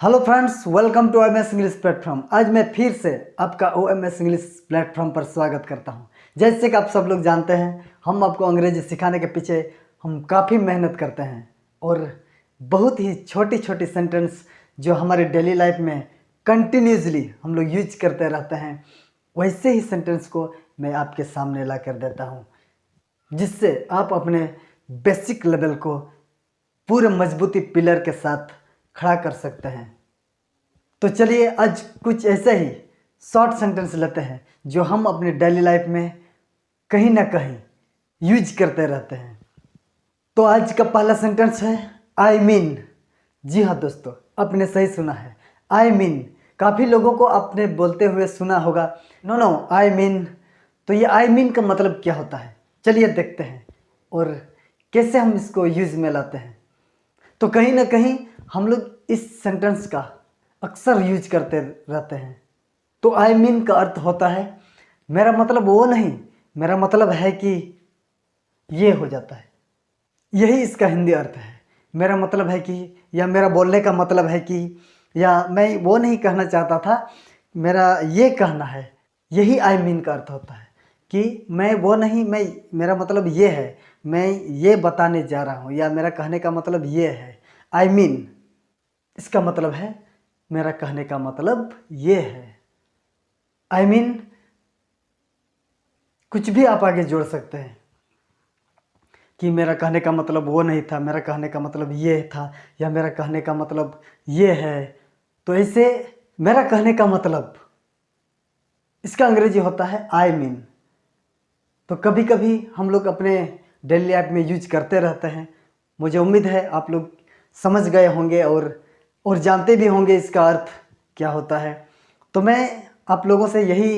Hello friends, welcome to OMS English platform. आज मैं फिर से आपका OMS इंग्लिश प्लेटफॉर्म पर स्वागत करता हूं। जैसे कि आप सब लोग जानते हैं, हम आपको अंग्रेजी सिखाने के पीछे हम काफ़ी मेहनत करते हैं और बहुत ही छोटी छोटी सेंटेंस जो हमारे डेली लाइफ में कंटिन्यूसली हम लोग यूज करते रहते हैं, वैसे ही सेंटेंस को मैं आपके सामने ला कर देता हूँ, जिससे आप अपने बेसिक लेवल को पूरे मजबूती पिलर के साथ खड़ा कर सकते हैं। तो चलिए आज कुछ ऐसे ही शॉर्ट सेंटेंस लेते हैं जो हम अपने डेली लाइफ में कहीं ना कहीं यूज करते रहते हैं। तो आज का पहला सेंटेंस है आई मीन। जी हाँ दोस्तों, आपने सही सुना है, आई मीन। काफ़ी लोगों को आपने बोलते हुए सुना होगा नो आई मीन। तो ये आई मीन का मतलब क्या होता है, चलिए देखते हैं और कैसे हम इसको यूज में लाते हैं। तो कहीं ना कहीं हम लोग इस सेंटेंस का अक्सर यूज करते रहते हैं। तो आई मीन का अर्थ होता है मेरा मतलब वो नहीं, मेरा मतलब है कि ये हो जाता है। यही इसका हिंदी अर्थ है। मेरा मतलब है कि, या मेरा बोलने का मतलब है कि, या मैं वो नहीं कहना चाहता था, मेरा ये कहना है। यही आई मीन का अर्थ होता है कि मैं वो नहीं, मेरा मतलब ये है, मैं ये बताने जा रहा हूँ, या मेरा कहने का मतलब ये है। आई मीन इसका मतलब है मेरा कहने का मतलब ये है। आई मीन कुछ भी आप आगे जोड़ सकते हैं कि मेरा कहने का मतलब वो नहीं था, मेरा कहने का मतलब ये था, या मेरा कहने का मतलब ये है। तो ऐसे मेरा कहने का मतलब इसका अंग्रेजी होता है आई मीन। तो कभी कभी हम लोग अपने डेली लाइफ में यूज करते रहते हैं। मुझे उम्मीद है आप लोग समझ गए होंगे और जानते भी होंगे इसका अर्थ क्या होता है। तो मैं आप लोगों से यही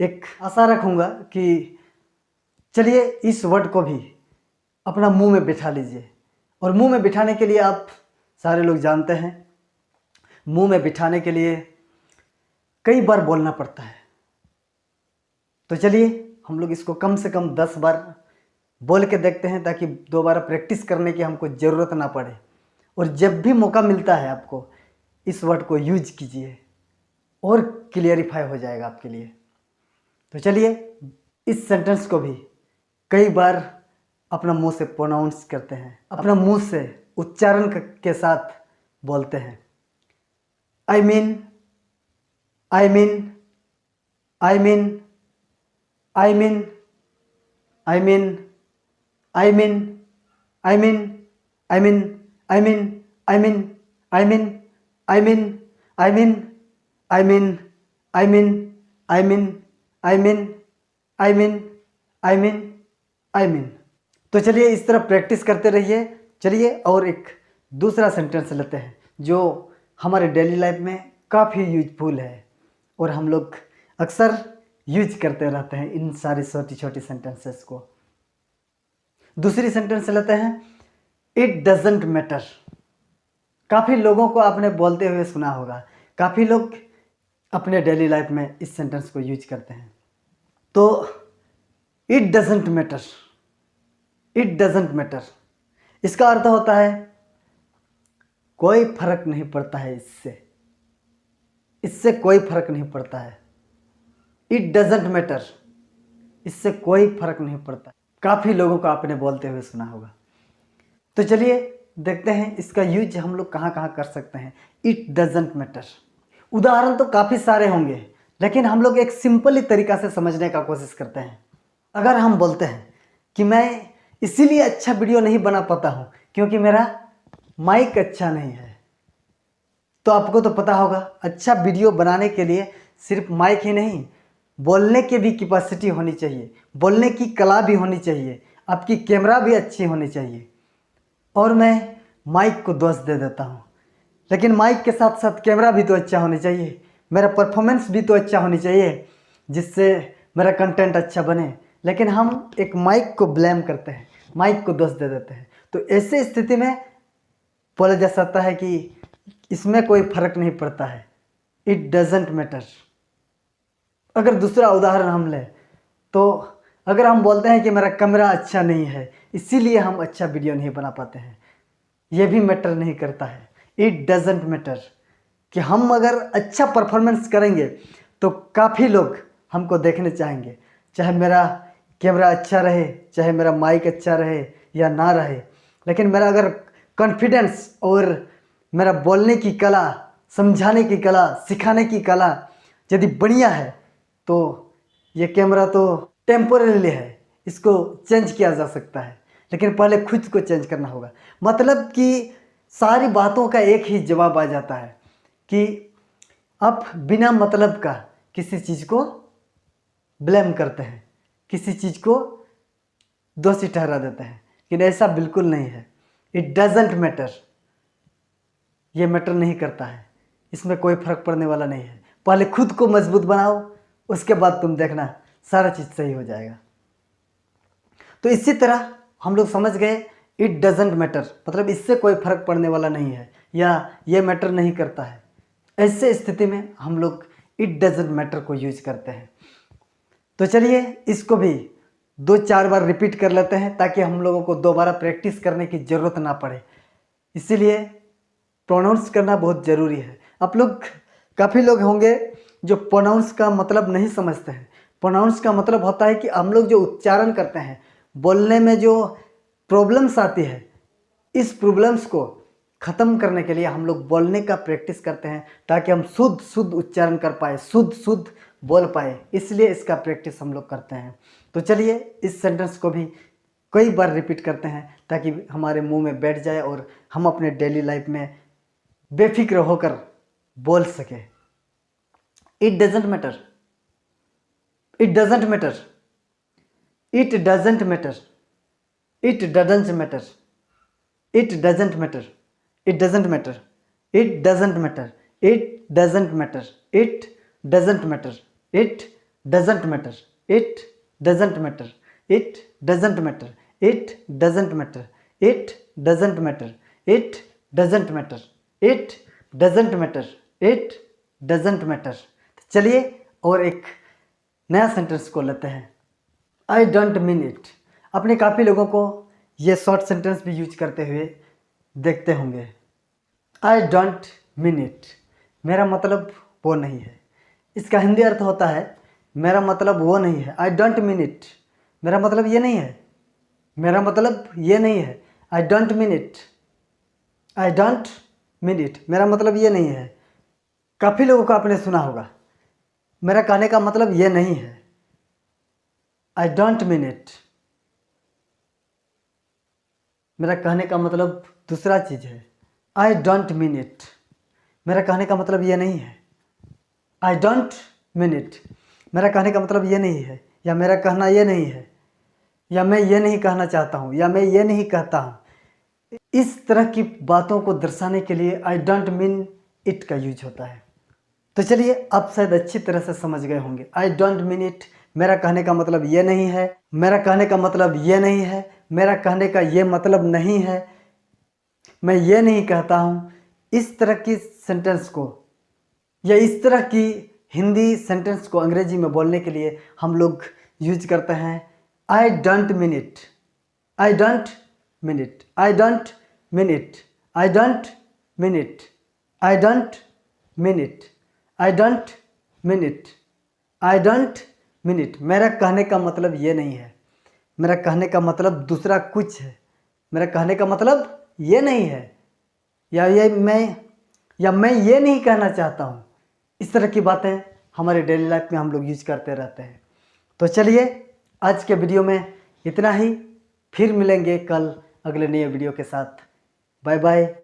एक आशा रखूँगा कि चलिए इस वर्ड को भी अपना मुंह में बिठा लीजिए। और मुंह में बिठाने के लिए आप सारे लोग जानते हैं, मुंह में बिठाने के लिए कई बार बोलना पड़ता है। तो चलिए हम लोग इसको कम से कम 10 बार बोल के देखते हैं, ताकि दोबारा प्रैक्टिस करने की हमको ज़रूरत ना पड़े। और जब भी मौका मिलता है आपको, इस वर्ड को यूज कीजिए और क्लियरिफाई हो जाएगा आपके लिए। तो चलिए इस सेंटेंस को भी कई बार अपना मुंह से प्रोनाउंस करते हैं, अपना मुंह से उच्चारण के साथ बोलते हैं। I mean, I mean, I mean, I mean, I mean, I mean, I mean, I mean, I mean, I mean, I mean, I mean, I mean, I mean, I mean, I mean, I mean, I mean, I mean, I mean. तो चलिए इस तरह practice करते रहिए। चलिए और एक दूसरा सेंटेंस लेते हैं जो हमारे डेली लाइफ में काफ़ी यूजफुल है और हम लोग अक्सर यूज करते रहते हैं इन सारी छोटी छोटी सेंटेंसेस को। दूसरी सेंटेंस लेते हैं इट डजेंट मैटर। काफ़ी लोगों को आपने बोलते हुए सुना होगा, काफ़ी लोग अपने डेली लाइफ में इस सेंटेंस को यूज करते हैं। तो it doesn't matter, it doesn't matter इसका अर्थ होता है कोई फर्क नहीं पड़ता है, इससे कोई फर्क नहीं पड़ता है। इट डजेंट मैटर, इससे कोई फर्क नहीं पड़ता। काफ़ी लोगों को आपने बोलते हुए सुना होगा। तो चलिए देखते हैं इसका यूज हम लोग कहाँ कहाँ कर सकते हैं। इट डजेंट मैटर, उदाहरण तो काफ़ी सारे होंगे, लेकिन हम लोग एक सिंपली तरीका से समझने का कोशिश करते हैं। अगर हम बोलते हैं कि मैं इसीलिए अच्छा वीडियो नहीं बना पाता हूँ क्योंकि मेरा माइक अच्छा नहीं है, तो आपको तो पता होगा अच्छा वीडियो बनाने के लिए सिर्फ माइक ही नहीं, बोलने की भी कैपेसिटी होनी चाहिए, बोलने की कला भी होनी चाहिए, आपकी कैमरा भी अच्छी होनी चाहिए। और मैं माइक को दोष दे देता हूँ, लेकिन माइक के साथ साथ कैमरा भी तो अच्छा होनी चाहिए, मेरा परफॉर्मेंस भी तो अच्छा होनी चाहिए, जिससे मेरा कंटेंट अच्छा बने। लेकिन हम एक माइक को ब्लेम करते हैं, माइक को दोष दे देते हैं। तो ऐसे स्थिति में बोला जा सकता है कि इसमें कोई फर्क नहीं पड़ता है, इट डजेंट मैटर। अगर दूसरा उदाहरण हम लें तो अगर हम बोलते हैं कि मेरा कैमरा अच्छा नहीं है इसीलिए हम अच्छा वीडियो नहीं बना पाते हैं, यह भी मैटर नहीं करता है। इट डजेंट मैटर, कि हम अगर अच्छा परफॉर्मेंस करेंगे तो काफ़ी लोग हमको देखने चाहेंगे, चाहे मेरा कैमरा अच्छा रहे, चाहे मेरा माइक अच्छा रहे या ना रहे। लेकिन मेरा अगर कॉन्फिडेंस और मेरा बोलने की कला, समझाने की कला, सिखाने की कला यदि बढ़िया है तो ये कैमरा तो टेम्पोरेरी है, इसको चेंज किया जा सकता है, लेकिन पहले खुद को चेंज करना होगा। मतलब कि सारी बातों का एक ही जवाब आ जाता है कि आप बिना मतलब का किसी चीज़ को ब्लेम करते हैं, किसी चीज़ को दोषी ठहरा देते हैं, लेकिन ऐसा बिल्कुल नहीं है। इट डजेंट मैटर, ये मैटर नहीं करता है, इसमें कोई फर्क पड़ने वाला नहीं है। पहले खुद को मजबूत बनाओ, उसके बाद तुम देखना सारा चीज़ सही हो जाएगा। तो इसी तरह हम लोग समझ गए इट डजेंट मैटर, मतलब इससे कोई फर्क पड़ने वाला नहीं है या ये मैटर नहीं करता है। ऐसे स्थिति में हम लोग इट डजेंट मैटर को यूज करते हैं। तो चलिए इसको भी 2-4 बार रिपीट कर लेते हैं ताकि हम लोगों को दोबारा प्रैक्टिस करने की ज़रूरत ना पड़े। इसीलिए प्रोनाउंस करना बहुत ज़रूरी है। आप लोग काफ़ी लोग होंगे जो प्रोनाउंस का मतलब नहीं समझते हैं। प्रोनाउंस का मतलब होता है कि हम लोग जो उच्चारण करते हैं, बोलने में जो प्रॉब्लम्स आती है, इस प्रॉब्लम्स को ख़त्म करने के लिए हम लोग बोलने का प्रैक्टिस करते हैं ताकि हम शुद्ध उच्चारण कर पाए, शुद्ध बोल पाए। इसलिए इसका प्रैक्टिस हम लोग करते हैं। तो चलिए इस सेंटेंस को भी कई बार रिपीट करते हैं ताकि हमारे मुंह में बैठ जाए और हम अपने डेली लाइफ में बेफिक्र होकर बोल सके। It doesn't matter, it doesn't matter, it doesn't matter, it doesn't matter, it doesn't matter, it doesn't matter, it doesn't matter, it doesn't matter, it doesn't matter, it doesn't matter, it doesn't matter, it doesn't matter, it doesn't matter, it doesn't matter, it doesn't matter, it doesn't matter, it doesn't matter. चलिए और एक नया sentence को लेते हैं। I don't mean it. आपने काफ़ी लोगों को ये शॉर्ट सेंटेंस भी यूज करते हुए देखते होंगे। आई डोंट मीन इट, मेरा मतलब वो नहीं है। इसका हिंदी अर्थ होता है मेरा मतलब वो नहीं है। आई डोंट मीन इट, मेरा मतलब ये नहीं है, मेरा मतलब ये नहीं है। I don't mean it, I don't mean it, मेरा मतलब ये नहीं है। काफ़ी लोगों को आपने सुना होगा मेरा कहने का मतलब ये नहीं है। आई डोंट मीन इट, मेरा कहने का मतलब दूसरा चीज़ है। आई डोंट मीन इट, मेरा कहने का मतलब ये नहीं है। आई डोंट मीन इट, मेरा कहने का मतलब ये नहीं है, या मेरा कहना ये नहीं है, या मैं ये नहीं कहना चाहता हूँ, या मैं ये नहीं कहता हूँ। इस तरह की बातों को दर्शाने के लिए आई डोंट मीन इट का यूज होता है। तो चलिए आप शायद अच्छी तरह से समझ गए होंगे। आई डोंट मीन इट, मेरा कहने का मतलब ये नहीं है, मेरा कहने का मतलब ये नहीं है, मेरा कहने का ये मतलब नहीं है, मैं ये नहीं कहता हूँ। इस तरह की सेंटेंस को या इस तरह की हिंदी सेंटेंस को अंग्रेजी में बोलने के लिए हम लोग यूज करते हैं I don't mean it, I don't mean it, I don't mean it, I don't mean it, I don't mean it, I don't mean it, I don't mean it. मेरा कहने का मतलब ये नहीं है, मेरा कहने का मतलब दूसरा कुछ है, मेरा कहने का मतलब ये नहीं है, या मैं ये नहीं कहना चाहता हूँ। इस तरह की बातें हमारे डेली लाइफ में हम लोग यूज करते रहते हैं। तो चलिए आज के वीडियो में इतना ही, फिर मिलेंगे कल अगले नए वीडियो के साथ। Bye bye.